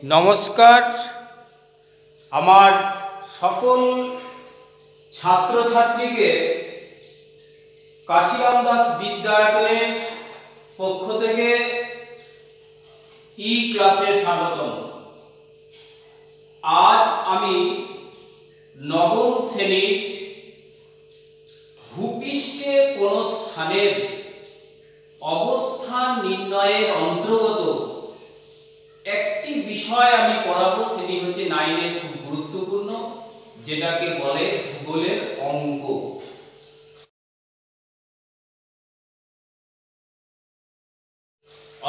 নমস্কার। আমার সকল ছাত্রছাত্রীকে কাশিরাম দাস বিদ্যায়তনের পক্ষ থেকে ই ক্লাসে স্বাগতম। আজ আমি নবম শ্রেণীর ভূপৃষ্ঠে কোন স্থানের অবস্থান নির্ণয়ের অন্তর্গত একটি বিষয় আমি পড়াবো। সেটি হচ্ছে 9 এর খুব গুরুত্বপূর্ণ, যেটাকে বলে ভূগোলের অঙ্ক।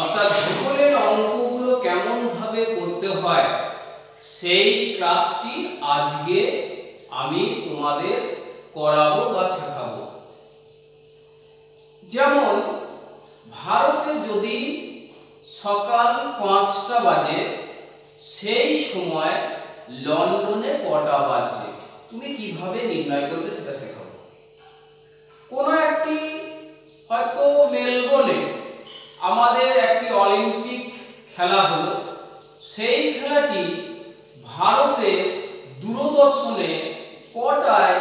অর্থাৎ ভূগোলের অঙ্কগুলো কেমন ভাবে করতে হয় সেই ক্লাসটি আজকে আমি তোমাদের করাবো বা শেখাবো। যেমন ভারতে যদি সকাল 5টা বাজে, সেই সময় লন্ডনে কটা বাজে তুমি কিভাবে নির্ণয় করবে সেটা শেখাবো। কোন একটি হয়তো মেলবোর্নে আমাদের একটি অলিম্পিক খেলা হলো, সেই খেলাটি ভারতের দূরদর্শনে কটায়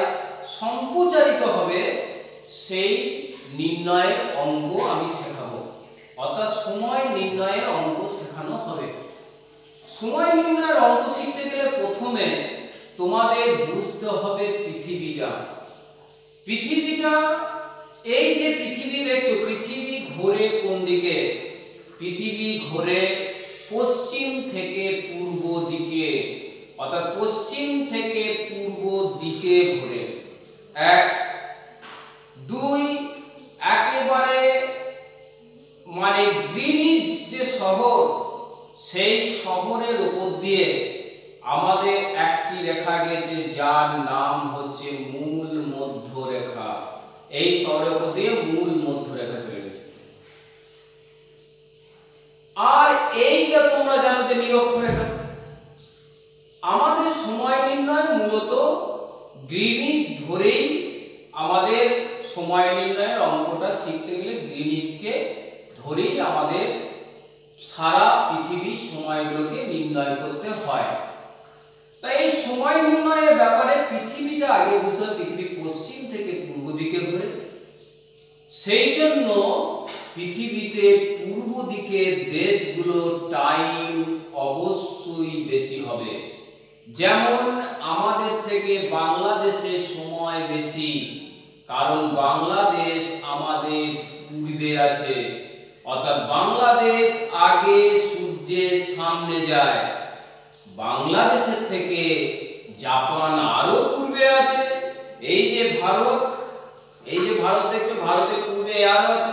সম্প্রচারিত হবে সেই নির্ণয়ের অঙ্ক আমি শেখাবো। অর্থাৎ সময় নির্ণয়ের অঙ্ক শেখানো হবে। সময় নির্ণয়ের অঙ্ক শিখতে গেলে প্রথমে তোমাদের বুঝতে হবে পৃথিবীটা এই যে পৃথিবী দেখছো, পৃথিবী ঘোরে কোন দিকে? পৃথিবী ঘোরে পশ্চিম থেকে পূর্ব দিকে। অর্থাৎ পশ্চিম থেকে পূর্ব দিকে ঘোরে। 1 2 একেবারে মানে গ্রিনিচ যে শহর, সেই শহরের উপর দিয়ে আমাদের একটি রেখা গেছে, যার নাম হচ্ছে মূল মধ্যরেখা। এই শহরের উপর দিয়ে মূল মধ্যরেখা চলে গেছে। আর এইটা তোমরা জানো যে নিরক্ষরেখা। আমাদের সময় নির্ণয় মূলত গ্রিনিচ ধরেই, আমাদের সময় নির্ণয়ের অঙ্কটা শিখতে গেলে গ্রিনিচকে ধরেই আমাদের সারা পৃথিবীর সময়গুলোকে নির্ণয় করতে হয়। তাই এই সময় নির্ণয়ের ব্যাপারে পৃথিবীটা আগে বুঝতে হবে। পৃথিবী পশ্চিম থেকে পূর্ব দিকে ঘোরে, সেই জন্য পৃথিবীতে পূর্ব দিকের দেশগুলোর টাইম অবশ্যই বেশি হবে। যেমন আমাদের থেকে বাংলাদেশের সময় বেশি, কারণ বাংলাদেশ আমাদের পূর্বে আছে। অর্থাৎ বাংলাদেশ আগে সূর্যের সামনে যায়। বাংলাদেশের থেকে জাপান আরো পূর্বে আছে। এই যে ভারত দেখছো, ভারতের পূর্বে আরো আছে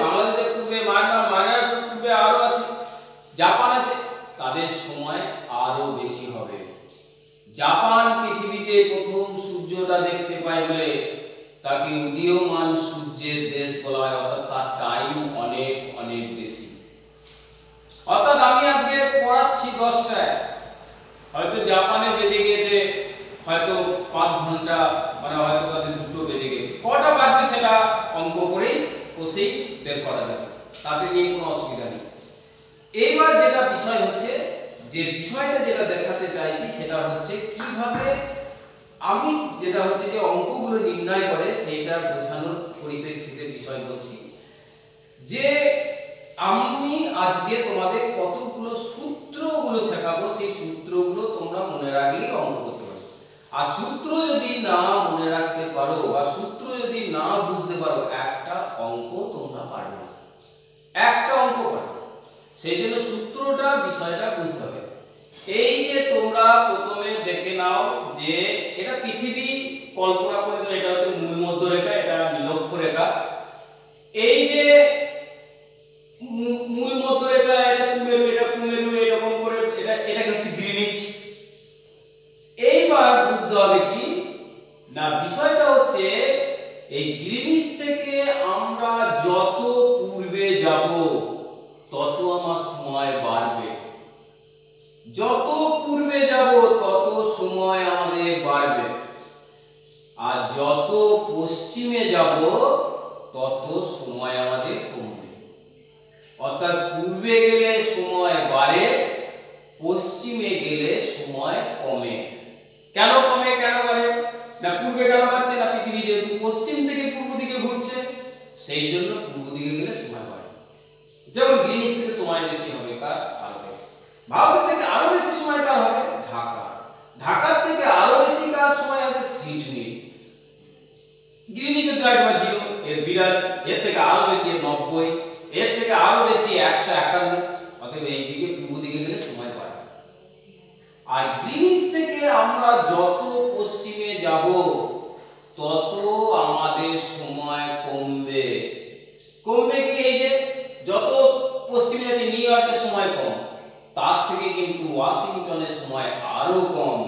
বাংলাদেশের পূর্বে মায়ানমার পূর্বে আরো আছে, জাপান আছে। তাদের সময় আরো বেশি হবে। জাপান পৃথিবীতে প্রথম সূর্যটা দেখতে পায় বলে তাকে উদীয়মান সূর্যের দেশ বলা হয়। অর্থাৎ তার টাইম অনেক অনেক বেশি। অর্থাৎ আমি আজকে পড়াচ্ছি 10টায়, হয়তো জাপানে বেজে গিয়েছে হয়তো 5 ঘন্টা, মানে হয়তো তাদের 2টো বেজে গেছে। কটা বাজবে সেটা অঙ্ক করেই বসেই বের করা যাবে, তাতে নিয়ে কোনো অসুবিধা নেই। এইবার যেটা বিষয় হচ্ছে, যে বিষয়টা যেটা দেখাতে চাইছি সেটা হচ্ছে কিভাবে আমি যেটা হচ্ছে যে অঙ্কগুলো নির্ণয় করে সেইটা বোঝানোর পরিপ্রেক্ষিতে বিষয় বলছি। যে আমি আজকে তোমাদের কতগুলো সূত্রগুলো শেখাবো, সেই সূত্রগুলো তোমরা মনে রাখলেই অঙ্ক করতে পারো। আর সূত্র যদি না মনে রাখতে পারো বা সূত্র যদি না বুঝতে পারো, একটা অঙ্ক তোমরা পারবে না, একটা অঙ্ক পারবে। সেই জন্য সূত্রটা বিষয়টা বুঝতে হবে। এই যে তোমরা প্রথমে দেখে নাও যে এটা পৃথিবী কল্পনা করে দাও, এটা হচ্ছে মূল মধ্যরেখা, এটা নিরক্ষরেখা। এই যে মূল মধ্যরেখা, এটা সুমেরু, এটা কুমেরু, এরকম করে এটাকে হচ্ছে গ্রিনিচ। এইবার বুঝতে হবে কি না, বিষয়টা হচ্ছে এই গ্রিনিচ থেকে আমরা যত পূর্বে যাব তত আমার সময় বাড়বে। যত পূর্বে যাব তত সময় আমাদের বাড়বে। আর যত পশ্চিমে যাব তত সময় আমাদের কমবে। অর্থাৎ পূর্বে গেলে সময় বাড়ে, পশ্চিমে গেলে সময় কমে। কেন কমে, কেন বাড়ে? না পূর্বে কেন বাড়ছে? না পৃথিবী যেহেতু পশ্চিম থেকে পূর্ব দিকে ঘুরছে, সেই জন্য পূর্ব দিকে গেলে সময় বাড়ে। যেমন গ্রিনিচ থেকে সময় বেশি হবে কার? ভারতের। ভারতের থেকে আরো বেশি সময় কার হবে? ঢাকা। ঢাকার থেকে আরো বেশি কার সময় হবে? সিডনি। গ্রিনিচের দ্রাঘিমা 0, এর 82, এর থেকে আরো বেশি 90, এর থেকে আরো বেশি 151। অতএব এই দিকে পূর্ব দিকে গেলে সময় বাড়ে। আর গ্রিনিচ থেকে আমরা যত পশ্চিমে যাব তত আমাদের সময় কমবে। কমবে কি? এই যে যত পশ্চিমে যাচ্ছি নিউ ইয়র্কের সময় কম, তার থেকে কিন্তু ওয়াশিংটনের সময় আরো কম,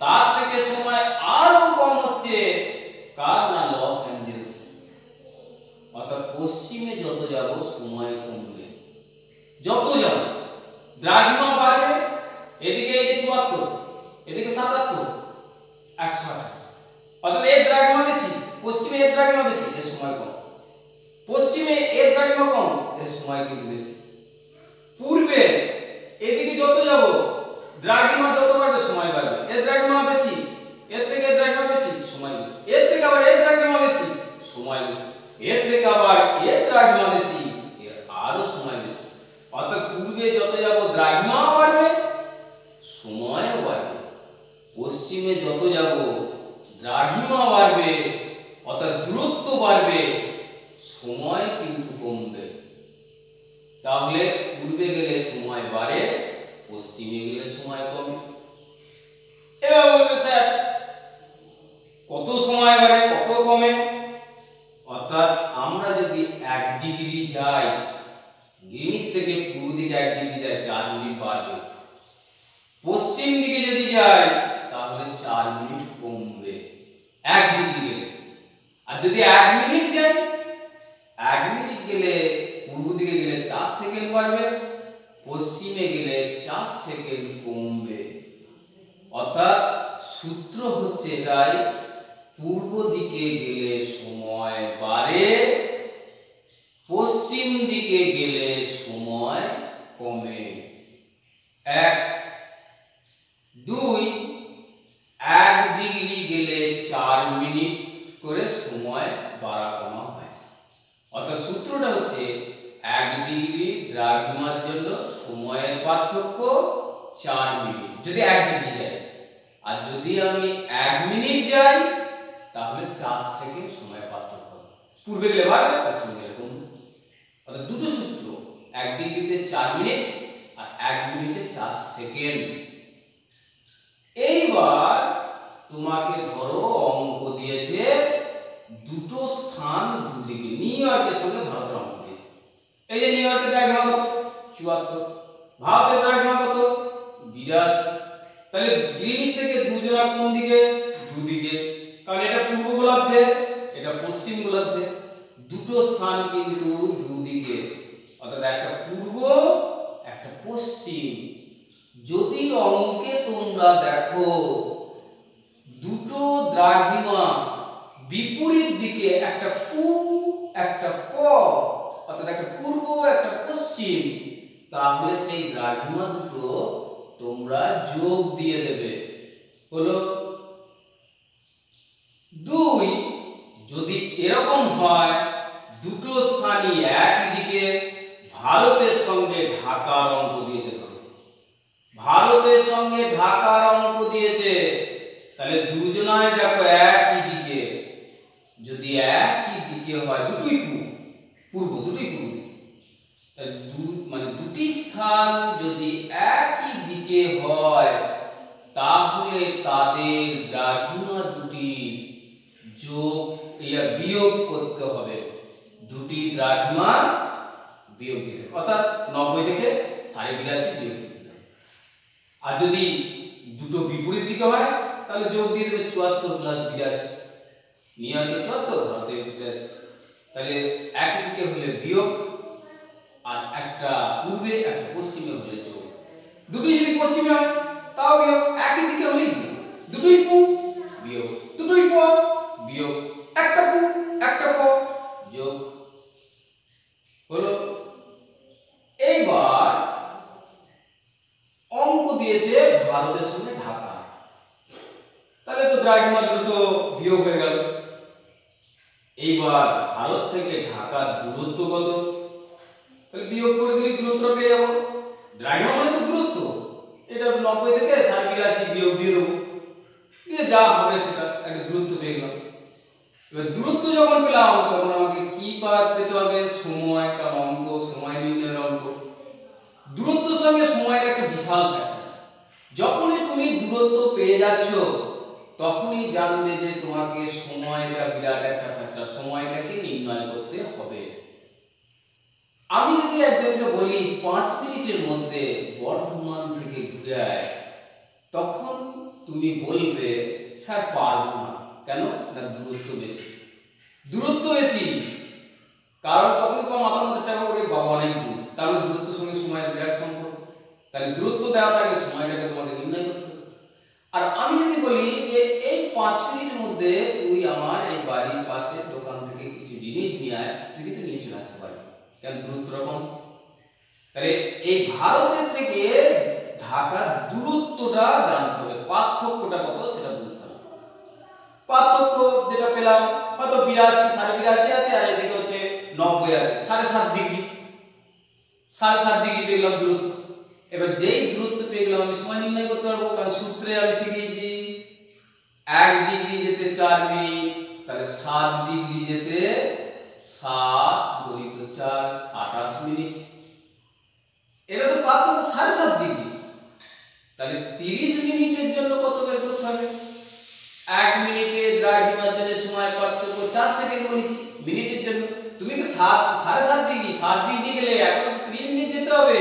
তার থেকে সময় আরো কম হচ্ছে কার? না লস অ্যাঞ্জেলেস। অর্থাৎ পশ্চিমে যত যাব সময় কমবে, যত যাব দ্রাঘিমা বাড়বে। এদিকে এই যে 74, এদিকে 77, 108। অর্থাৎ এর দ্রাঘিমা বেশি, পশ্চিমে এর দ্রাঘিমা বেশি, এর সময় কম। পশ্চিমে এর দ্রাঘিমা কম, এর সময় কিন্তু বেশি। পূর্বে এদিকে যত যাব দ্রাঘিমা যত বাড়বে সময় বাড়বে। এর দ্রাঘিমা বেশি, এর থেকে এর দ্রাঘিমা বেশি, সময় বেশি। এর থেকে আবার এর দ্রাঘিমা বেশি, সময় বেশি। এর থেকে আবার এর দ্রাঘিমা বেশি, এর আরো সময় বেশি। অর্থাৎ পূর্বে যত যাব দ্রাঘিমাও বাড়বে, সময়ও বাড়বে। পশ্চিমে যত যাব দ্রাঘিমা বাড়বে, অর্থাৎ দূরত্ব বাড়বে, সময় কিন্তু কমবে। তাহলে পূর্বে গেলে সময় বাড়ে, পশ্চিমে গেলে সময় কমে। এবার বলবে স্যার কত সময় বাড়ে, কত কমে? অর্থাৎ আমরা যদি 1 ডিগ্রি যাই, গ্রিনিচ থেকে পূর্ব দিকে 1 ডিগ্রি যাই, 4 মিনিট বাড়বে। পশ্চিম দিকে যদি যাই তাহলে 4 মিনিট কমবে 1 ডিগ্রি গেলে। আর যদি 1 মিনিট যাই, 1 মিনিট গেলে পূর্ব দিকে গেলে 4 সেকেন্ড বাড়বে, পশ্চিমে গেলে 4 সেকেন্ড কমবে। অর্থাৎ সূত্র হচ্ছে এটাই, পূর্ব দিকে গেলে সময় বাড়ে, পশ্চিম দিকে গেলে সময় কমে। 1 2 1 ডিগ্রি গেলে 4 মিনিট করে সময় বাড়া কমা হয়। অর্থাৎ সূত্রটা হচ্ছে 1 ডিগ্রি দ্রাঘিমার জন্য সময়ের পার্থক্য 4 মিনিট যদি 1 ডিগ্রি যাই। আর যদি আমি 1 মিনিট যাই তাহলে 4 সেকেন্ড সময় পার্থক্য। পূর্বে গেলে বাড়বে, পশ্চিমে গেলে কমবে। অর্থাৎ দুটো সূত্র, 1 ডিগ্রিতে 4 মিনিট আর 1 মিনিটে 4 সেকেন্ড। এইবার তোমাকে ধরো অঙ্ক দিয়েছে দুটো স্থান দুদিকে, নিউ ইয়র্কের সঙ্গে ভারতের অঙ্ক দিয়েছে। এই যে নিউ ইয়র্কের দ্রাঘিমা কত? 74, ভারতের দ্রাঘিমা কত? 82। তাহলে গ্রিনিচ থেকে দুজনা কোন দিকে? দুদিকে, কারণ এটা পূর্ব গোলার্ধে, এটা পশ্চিম গোলার্ধে। দুটো স্থান কিন্তু দুদিকে, অর্থাৎ একটা পূর্ব একটা পশ্চিম। যদি অঙ্কে তোমরা দেখো দুটো দ্রাঘিমা বিপরীত দিকে, একটা পু একটা প, অর্থাৎ একটা পূর্ব একটা পশ্চিম, তাহলে সেই দ্রাঘিমা দুটো তোমরা যোগ দিয়ে দেবে। হলো 2। যদি এরকম হয় দুটো স্থানই একই দিকে, ভারতের সঙ্গে ঢাকার অঙ্ক দিয়েছে, ভারতের সঙ্গে ঢাকার অঙ্ক দিয়েছে, তাহলে দুজনায় দেখো একই দিকে। যদি একই দিকে হয়, দুটোই পূর্ব, দুটোই পূর্ব দিকে, তাহলে মানে দুটি স্থান যদি একই দিকে হয় তাহলে তাদের দ্রাঘিমা দুটি যোগ বিয়োগ করতে হবে। দুটি দ্রাঘিমা বিয়োগ দিতে, অর্থাৎ 90 থেকে 82.5 বিয়োগ দিতে হবে। আর যদি দুটো বিপরীত দিকে হয় তাহলে যোগ দিয়ে দেবে 74 প্লাস 82। নিউ ইয়র্কে 74, ভারতে 82। তাহলে একই দিকে হলে বিয়োগ, আর একটা পূর্বে একটা পশ্চিমে হলে যোগ। দুটোই যদি পশ্চিমে হয় তাও বিয়োগ, একই দিকে হলেই বিয়োগ। দুটোই পূ বিয়োগ, দুটোই প বিয়োগ, একটা পূ একটা প যোগ। হলো। এইবার অঙ্ক ভারতের সঙ্গে ঢাকা, তাহলে তো দ্রাঘিমা দ্রুত বিয়োগ হয়ে গেল। এইবার ভারত থেকে ঢাকার দূরত্ব কত, তাহলে বিয়োগ করে দিলে দূরত্ব পেয়ে যাবো। দ্রাঘিমা মানে তো দূরত্ব, এটা 90 থেকে 82 বিয়োগ দিয়ে দেবো, দিয়ে যা হবে সেটা একটা দূরত্ব পেয়ে গেলাম। এবার দূরত্ব যখন পেলাম তখন আমাকে কি পেতে হবে, সময়, কারণ অঙ্ক সময় নির্ণয়ের অঙ্ক। দূরত্বের সঙ্গে সময়ের একটা বিশাল ফ্যাক্টর। যখনই তুমি দূরত্ব পেয়ে যাচ্ছ তখনই জানবে যে তোমাকে সময়টা বিরাট একটা ফ্যাক্টর, সময়টাকে নির্ণয় করতে হবে। আমি যদি একজনকে বলি 5 মিনিটের মধ্যে বর্ধমান থেকে ঘুরে আয়, তখন তুমি বলবে স্যার পারবো না। কেন না, দূরত্ব বেশি। দূরত্ব বেশি কারণ তখন তোমার মাথার মধ্যে সেটা করে বাবা অনেক দূর, তাহলে দূরত্বের সঙ্গে সময়ের বিরাট সম্পর্ক। তাহলে দূরত্ব দেওয়া থাকে, সময়টাকে তোমাকে নির্ণয় করতে হবে। আর আমি যদি বলি যে এই 5 মিনিটের মধ্যে তুই আমার এই বাড়ির পাশে দোকান থেকে কিছু জিনিস নিয়ে আয়, তুই কিন্তু নিয়ে চলে আসতে পারবি, কেন দূরত্ব রকম। তাহলে এই ভারতের থেকে ঢাকার দূরত্বটা জানতে হবে, পার্থক্যটা কত সেটা বুঝতে হবে। পার্থক্য যেটা পেলাম কত, 82, 82.5 আছে, আর এদিকে হচ্ছে 90 আছে, 7.5 ডিগ্রি, 7.5 ডিগ্রি পেলাম দূরত্ব। এবার যেই দূরত্ব পেয়ে গেলাম আমি সময় নির্ণয় করতে পারবো, কারণ সূত্রে আমি শিখেছি 1 ডিগ্রি যেতে 4 মিনিট, তাহলে 7 ডিগ্রি যেতে 7 গুণিত 4 28 মিনিট। এটা তো পার্থক্য 7.5 ডিগ্রি, তাহলে 30 মিনিটের জন্য কত বের করতে হবে। 1 মিনিটে দ্রাঘিমার জন্য সময় পার্থক্য 4 সেকেন্ড বলেছি, মিনিটের জন্য তুমি তো 7.5 ডিগ্রি, 7 ডিগ্রি গেলে এখন 30 মিনিট যেতে হবে।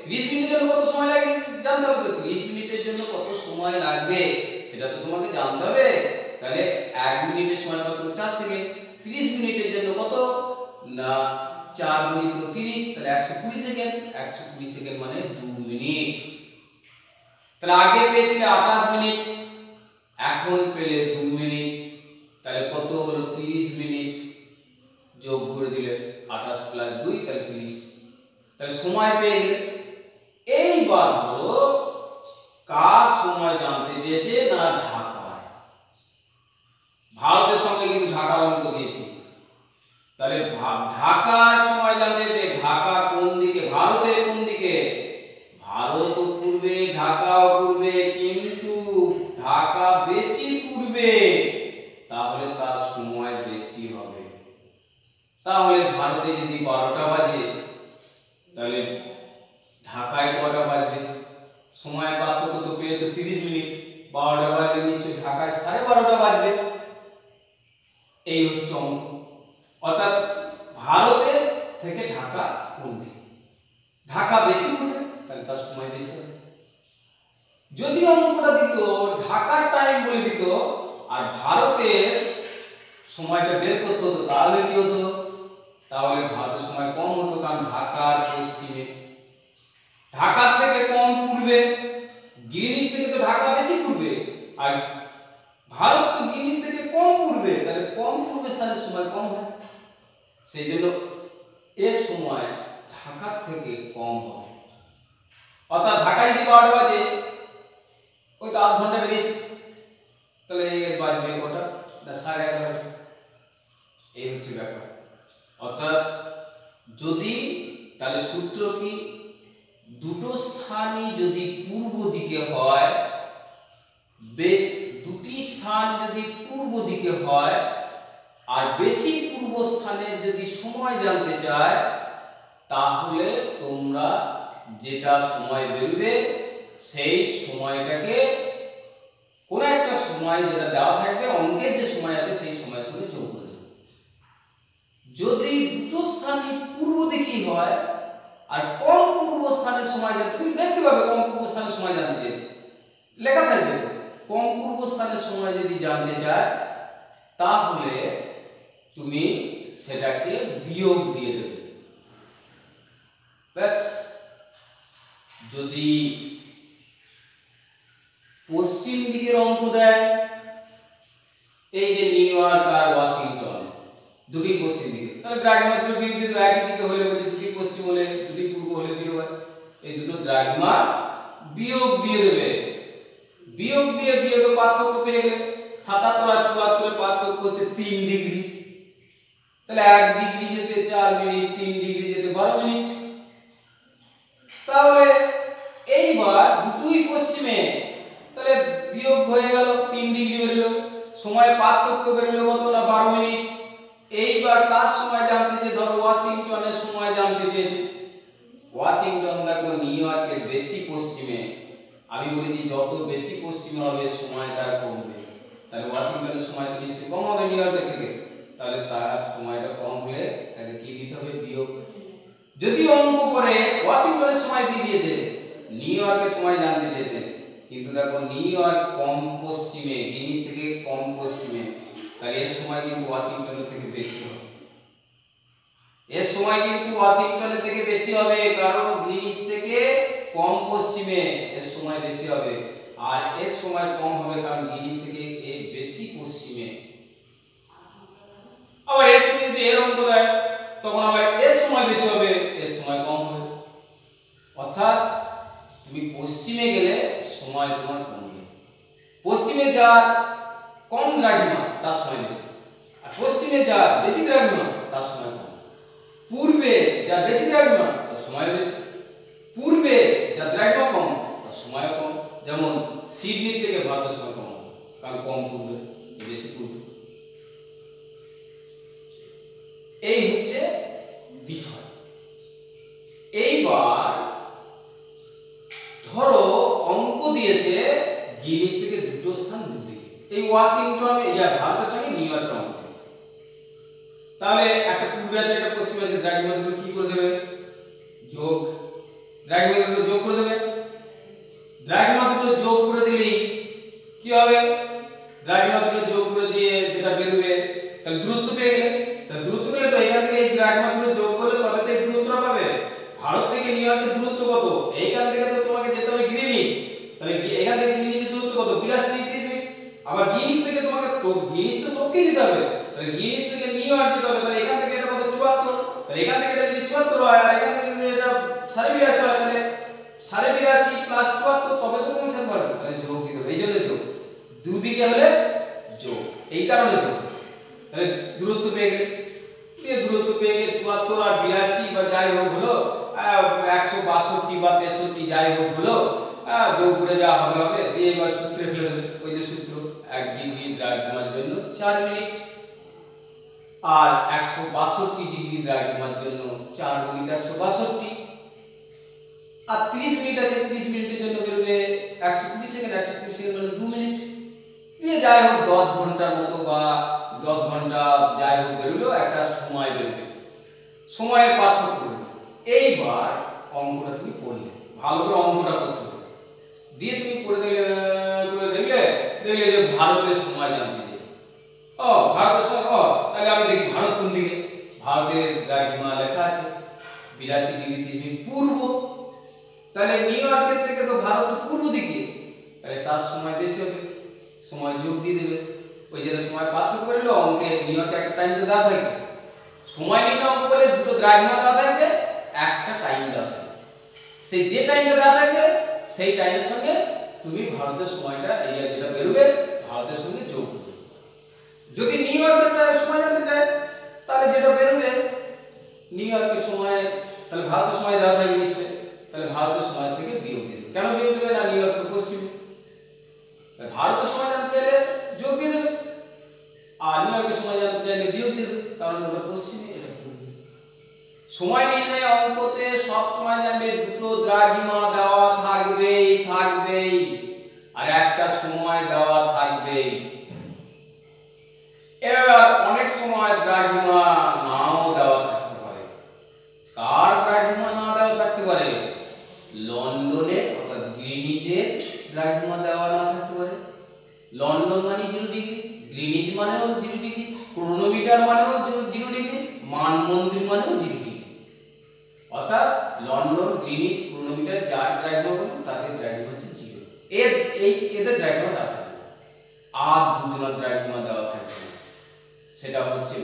30 মিনিটের জন্য কত সময় লাগে জানতে হবে, তো 30 মিনিটের জন্য কত সময় লাগবে সেটা তো তোমাকে জানতে হবে। তাহলে 1 মিনিটের সময় কত, 4 সেকেন্ড। 30 মিনিটের জন্য কত না 4 গুণিত 30, তাহলে 120 সেকেন্ড। 120 সেকেন্ড মানে 2 মিনিট। তাহলে আগে পেয়েছিলে 28 মিনিট, এখন পেলে 2 মিনিট, তাহলে কত হলো 30 মিনিট। যোগ করে দিলে 28 প্লাস 2 তাহলে 30, তাহলে সময় পেয়ে গেলে। এইবার ধরো কার সময় জানতে চেয়েছে না ঢাকা, ভারতের সঙ্গে কিন্তু ঢাকার অঙ্ক দিয়েছি, তাহলে ঢাকার সময় জানতে চেয়েছে। ঢাকা কোন দিকে, ভারতের কোন দিকে, ভারত পূর্বে, ঢাকাও পূর্বে, কিন্তু ঢাকা বেশি পূর্বে, তাহলে তার সময় বেশি হবে। তাহলে ভারতে যদি 12টা বাজে তাহলে ঢাকায় কটা বাজবে, সময় পার্থক্য তো পেয়েছো 30 মিনিট, 12টা বাজলে নিশ্চয়ই ঢাকায় 12:30টা বাজবে। এই হচ্ছে অঙ্ক। অর্থাৎ ভারতের থেকে ঢাকা কোন দিকে, ঢাকা বেশি পূর্বে, তাহলে তার সময় বেশি হবে। যদি অঙ্কটা দিত ঢাকার টাইম বলে দিত আর ভারতের সময়টা বের করতে হতো, তাহলে কি হতো, তাহলে ভারতের সময় কম হতো, কারণ ঢাকার পশ্চিমে, ঢাকার থেকে কম পূর্বে। গ্রিনিচ থেকে তো ঢাকা বেশি পূর্বে, আর ভারত তো গ্রিনিচ থেকে কম পূর্বে, তাহলে কম পূর্বে স্থানের সময় কম হয়, সেই জন্য এর সময় ঢাকার থেকে কম হবে। অর্থাৎ ঢাকায় যদি 12টা বাজে, ওই তো 8 ঘন্টা বেরিয়েছে, তাহলে এর বাজবে কটা না 11:30। এই হচ্ছে ব্যাপার। অর্থাৎ যদি, তাহলে সূত্র কি, দুটো স্থানই যদি পূর্ব দিকে হয়, দুটি স্থান যদি পূর্ব দিকে হয় আর বেশি পূর্ব স্থানের যদি সময় জানতে চায়, তাহলে তোমরা যেটা সময় বেরবে সেই সময়টাকে কোন একটা সময় যেটা দেওয়া থাকবে, অঙ্কের যে সময় আছে সেই সময়ের সঙ্গে যোগ করে দেবে। যদি দুটো স্থানই পূর্ব দিকেই হয় আর কম পূর্ব স্থানের সময় জানতে, তুমি দেখতে পাবে কম পূর্ব স্থানের সময় জানতে চেয়েছে, লেখা থাকবে, কম পূর্ব স্থানের সময় যদি জানতে চায় তাহলে তুমি সেটাকে বিয়োগ দিয়ে দেবে, ব্যাস। যদি পশ্চিম দিকের অঙ্ক দেয়, এই যে নিউ ইয়র্ক আর ওয়াশিংটন দুটি পশ্চিম দিকে, তাহলে দ্রাঘিমা দুটো বিয়োগ দিয়ে দেবে। একই দিকে হলে বলছে দুটি পশ্চিম হলে, দুটি পূর্ব হলে বিয়োগ হয়, এই দুটো দ্রাঘিমা বিয়োগ দিয়ে দেবে। বিয়োগ দিয়ে বিয়োগের পার্থক্য পেয়ে গেলে 77 আর 74 এর পার্থক্য হচ্ছে 3 ডিগ্রি। তাহলে 1 ডিগ্রি যেতে 4 মিনিট, 3 ডিগ্রি যেতে 12 মিনিট। তাহলে এইবার দুটোই পশ্চিমে, তাহলে বিয়োগ হয়ে গেল, 3 ডিগ্রি বেরোলো, সময় পার্থক্য বেরোলো কত না 12 মিনিট। এইবার কার সময় জানতে চেয়ে, ধরো ওয়াশিংটনের সময় জানতে চেয়েছে। ওয়াশিংটন দেখো নিউ ইয়র্কের বেশি পশ্চিমে, আমি বলেছি যত বেশি পশ্চিমে হবে সময় তার কমবে, তাহলে ওয়াশিংটনের সময় তো নিশ্চয়ই কম হবে নিউ ইয়র্কের থেকে, তাহলে তার সময়টা কম হলে তাকে কি দিতে হবে, বিয়োগ। যদি অঙ্ক করে ওয়াশিংটনের সময় দিয়ে দিয়েছে, নিউ ইয়র্কের সময় জানতে চেয়েছে, কিন্তু দেখো নিউ ইয়র্ক কম পশ্চিমে, গ্রিনিচ থেকে কম পশ্চিমে, তাহলে এর সময় কিন্তু ওয়াশিংটনের থেকে বেশি হবে। এর সময় কিন্তু ওয়াশিংটনের থেকে বেশি হবে, কারণ গ্রিনিচ থেকে কম পশ্চিমে, এর সময় বেশি হবে। আর এর সময় কম হবে কারণ গ্রিনিচ থেকে এ বেশি পশ্চিমে। আবার এর সঙ্গে যদি এর অঙ্ক দেয়, তখন আবার এর সময় বেশি হবে, এর সময় কম হবে। অর্থাৎ তুমি পশ্চিমে গেলে সময় তোমার কমবে। পশ্চিমে যার কম দ্রাঘিমা তার সময় বেশি, আর পশ্চিমে যার বেশি দ্রাঘিমা তার সময় কম। পূর্বে যার বেশি দ্রাঘিমা তার সময় বেশি, পূর্বে যার দ্রাঘিমা কম তার সময় কম। যেমন সিডনি থেকে ভারতের সময় কম, কারণ কম পূর্বে, বেশি পূর্বে। এই হচ্ছে বিষয়। এইবার ধরো অঙ্ক দিয়েছে গ্রিনিচ থেকে দুটো স্থান দুদিকে, এই ওয়াশিংটন ভারতের সঙ্গে নিউ ইয়র্কের অঙ্ক। তাহলে একটা পূর্বে আছে একটা পশ্চিমে আছে, দ্রাঘিমা দুটো কি করে দেবে, যোগ। দ্রাঘিমা দুটো যোগ করে দেবে। দ্রাঘিমা দুটো যোগ করে দিলেই কি হবে, দ্রাঘিমা দুটো যোগ করে দিয়ে যেটা বেরোবে, তাহলে দূরত্ব পেয়ে গেলে। তাহলে দূরত্ব পেলে তো এখান থেকে এই দ্রাঘিমা দুটো যোগ করলে তবে তো এই দূরত্বটা পাবে। ভারত থেকে নিউ ইয়র্কের দূরত্ব কত, এইখান থেকে তো তোমাকে যেতে হবে গ্রিনিচ, তাহলে এখান থেকে গ্রিনিচের দূরত্ব কত, 82 মিনিট। আবার গ্রিনিচ থেকে তোমাকে গ্রিনিচ তো টপকে যেতে হবে, তাহলে গ্রিনিচ থেকে নিউ ইয়র্ক যেতে হবে, তাহলে এখান থেকে এটা কত 74, তাহলে এখান থেকে এটা যদি 74 হয় আর এখান থেকে যদি এটা 82.5 হয়, তাহলে 82.5 প্লাস 74 তবে তো পৌঁছাতে পারবে, তাহলে যোগ দিতে হবে। এই জন্য যোগ, দুদিকে হলে যোগ, এই কারণে যোগ। তাহলে দূরত্ব পেয়ে গেলে, দিয়ে দূরত্ব পেয়ে গেলে 74 আর 82 বা যাই হোক হলো 162 বা 63 যাই হোক হলো, যোগ করে যা হবে হবে, দিয়ে এবার সূত্রে ফেলে দেবে। ওই যে সূত্র, 1 ডিগ্রি দ্রাঘিমার জন্য 4 মিনিট, আর 162 ডিগ্রি দ্রাঘিমার জন্য 4 গুণিত 162, আর 30 মিনিট আছে, 30 মিনিটের জন্য বেরোবে 120 সেকেন্ড, 120 সেকেন্ড মানে 2 মিনিট, দিয়ে যাই হোক 10 ঘন্টার মতো বা 10 ঘন্টা যাই হোক বেরোলো, একটা সময় বেরোবে, সময়ের পার্থক্য। এইবার অঙ্কটা তুমি করলে, ভালো করে অঙ্কটা করতে হবে, দিয়ে তুমি করে দেখলে যে ভারতের সময় জানতে দিয়েছে। ভারতের সময়, তাহলে আমি দেখি ভারত কোন দিকে। ভারতের দ্রাঘিমা লেখা আছে 82 ডিগ্রি 30 মিনিট পূর্ব, তাহলে নিউ ইয়র্কের থেকে তো ভারত পূর্ব দিকে, তাহলে তার সময় বেশি হবে, সময় যোগ দিয়ে দেবে। ওই যে সময় পার্থক্য করলো অঙ্কে, নিউ ইয়র্কে একটা টাইম তো দেওয়া থাকবে, সময় নির্ণয় অঙ্ক বলে দুটো দ্রাঘিমা দেওয়া থাকবে, একটা টাইম দেওয়া থাকবে, সেই যে টাইমটা দেওয়া থাকবে সেই টাইমের সঙ্গে তুমি ভারতের সময়টা এরিয়া যেটা বেরোবে ভারতের সঙ্গে যোগ করবে। যদি নিউ ইয়র্কের সময় জানতে চায়, তাহলে যেটা বেরোবে নিউ ইয়র্কের সময়, তাহলে ভারতের সময় দেওয়া থাকবে নিশ্চয়ই, তাহলে ভারতের সময় থেকে বিয়োগ দেবে। কেন বিয়োগ দেবে না, নিউ ইয়র্ক তো পশ্চিমে, ভারতের সময় জানতে চাইলে যোগ দিয়ে দেবে, আর নিউ ইয়র্কের সময় জানতে চাইলে বিয়োগ দিয়ে দেবে, কারণ ওটা পশ্চিমে এটা পূর্বে। সময় নির্ণয় অঙ্কতে সব সময় জানবে দুটো দ্রাঘিমা দেওয়া থাকবেই, আর একটা সময় দেওয়া থাকবেই। এবার অনেক সময় দ্রাঘিমা নাও দেওয়া থাকতে পারে। কার দ্রাঘিমা না দেওয়া থাকতে পারে, লন্ডনের অর্থাৎ গ্রিনিচের দ্রাঘিমা দেওয়া না থাকতে পারে। লন্ডন মানে 0 ডিগ্রি, গ্রিনিচ মানেও 0 ডিগ্রি, ক্রোনোমিটার মানেও 0 ডিগ্রি, মানমন্দির মানেও 0 ডিগ্রি। অর্থাৎ লন্ডন, গ্রিনিচ, ক্রোনোমিটার যার দ্রাঘিমা বলবো তাদের দ্রাঘিমা হচ্ছে 0। এদের দ্রাঘিমা দেওয়া থাকবে, আর দুজনের দ্রাঘিমা দেওয়া থাকবে, সেটা হচ্ছে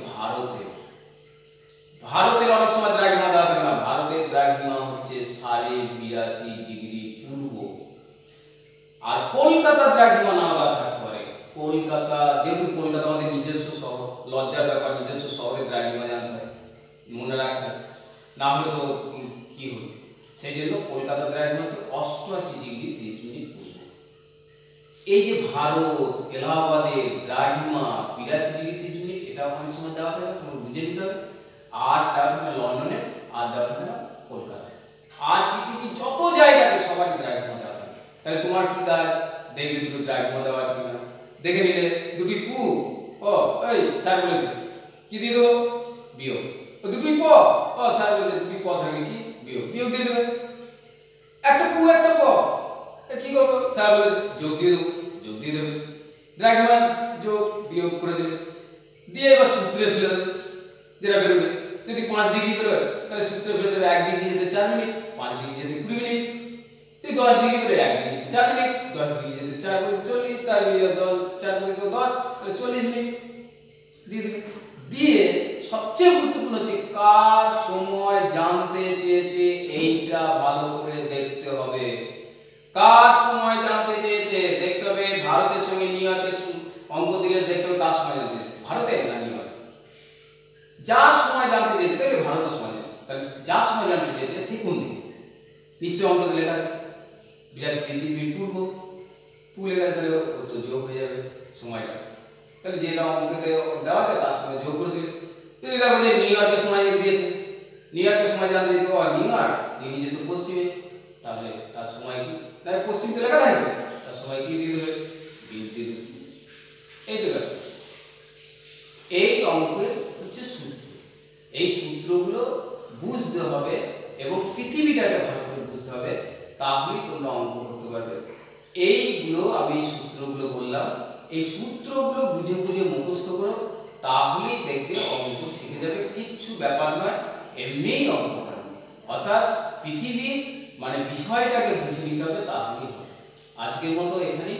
ভারতের অনেক সময় দ্রাঘিমা দেওয়া থাকে না, ভারতের দ্রাঘিমা হচ্ছে 82.5 ডিগ্রি পূর্ব। আর কলকাতা কলকাতার দ্রাঘিমা নাও থাকতে পারে। কলকাতা, যেহেতু কলকাতা আমাদের নিজস্ব শহর, লজ্জার ব্যাপার, নিজস্ব শহরের দ্রাঘিমা জানতে হয়, মনে রাখতে হয়, না হলে তো কি হবে। সেই জন্য কলকাতার দ্রাঘিমা হচ্ছে 88°30' পূর্ব। এই যে ভারত, এলাহাবাদের দ্রাঘিমা 82°30', এটা অনেক সময় দেওয়া থাকে, তোমাকে বুঝে নিতে হবে। আর দেওয়া থাকে লন্ডনের, আর দেওয়া থাকে কলকাতা, আর পৃথিবীর যত জায়গাতে সবার দ্রাঘিমা দেওয়া থাকে। তাহলে তোমার কি কাজ, দেখবে দুটো দ্রাঘিমা দেওয়া আছে কিনা, দেখে নিলে দুটি পু, ও এই স্যার বলেছে কি দিয়ে দেবো, বিয়োগ। দুটি প, ও স্যার বলেছে দুটি প থাকে কি, বিয়োগ, বিয়োগ দিয়ে দেবে। একটা পু একটা প, কি করবো, স্যার বলেছে যোগ দিয়ে দেবো, যোগ দিয়ে দেবে। দ্রাঘিমা যোগ বিয়োগ করে দেবে, দিয়ে এবার সূত্রে ফেলে দেবে, যেটা বেরোবে। যদি 5° বেরোয় তাহলে সূত্রে ফেলে দেবে 1° যেতে 4 মিনিট, 5° যেতে 20 মিনিট। যদি 10° বেরোয় 1° 4 মিনিট, 10° যেতে 4 × 40, তার 4 × 10 তাহলে 40 মিনিট দিয়ে দেবে। দিয়ে সবচেয়ে গুরুত্বপূর্ণ হচ্ছে কার সময় জানতে চেয়েছে, এইটা ভালো করে দেখতে হবে। কার সময় জানতে চেয়েছে দেখতে হবে। ভারতের সঙ্গে নিউ ইয়র্কের অঙ্ক দিলে দেখতে হবে কার সময় জানতে চেয়েছে, ভারতের না নিউ ইয়র্ক। যার সময় জানতে চেয়েছে তাহলে ভারতের সময়, তাহলে যার সময় জানতে চেয়েছে সে কোন দিকে, নিশ্চয়ই অঙ্ক দিলে লেখা 82°30' পূর্ব, পুলে গেলে তাহলে তো যোগ হয়ে যাবে সময়টা। তাহলে যেটা অঙ্কতে দেওয়া আছে তার সঙ্গে যোগ করে দিলে। যদি দেখো যে নিউ ইয়র্কের সময় দিয়েছে, নিউ ইয়র্কের সময় জানতে দিতে হবে, নিউ ইয়র্ক ইনি যেহেতু পশ্চিমে, তাহলে তার সময় কি, তাহলে পশ্চিম তো লেখা থাকবে, তার সময় কি দিয়ে দেবে, বিয়োগ দিয়ে দেবে। এই তো ব্যাপার। এই অঙ্কের হচ্ছে সূত্র। এই সূত্রগুলো বুঝতে হবে এবং পৃথিবীটাকে ভালো করে বুঝতে হবে, তাহলেই তোমরা অঙ্ক করতে পারবে। এইগুলো আমি এই সূত্রগুলো বললাম, এই সূত্রগুলো বুঝে বুঝে মুখস্থ করো, তাহলেই দেখবে অঙ্ক শিখে যাবে। কিচ্ছু ব্যাপার নয়, এমনিই অঙ্ক পারবে। অর্থাৎ পৃথিবীর মানে বিষয়টাকে বুঝে নিতে হবে, তাহলেই হবে। আজকের মতো এখানেই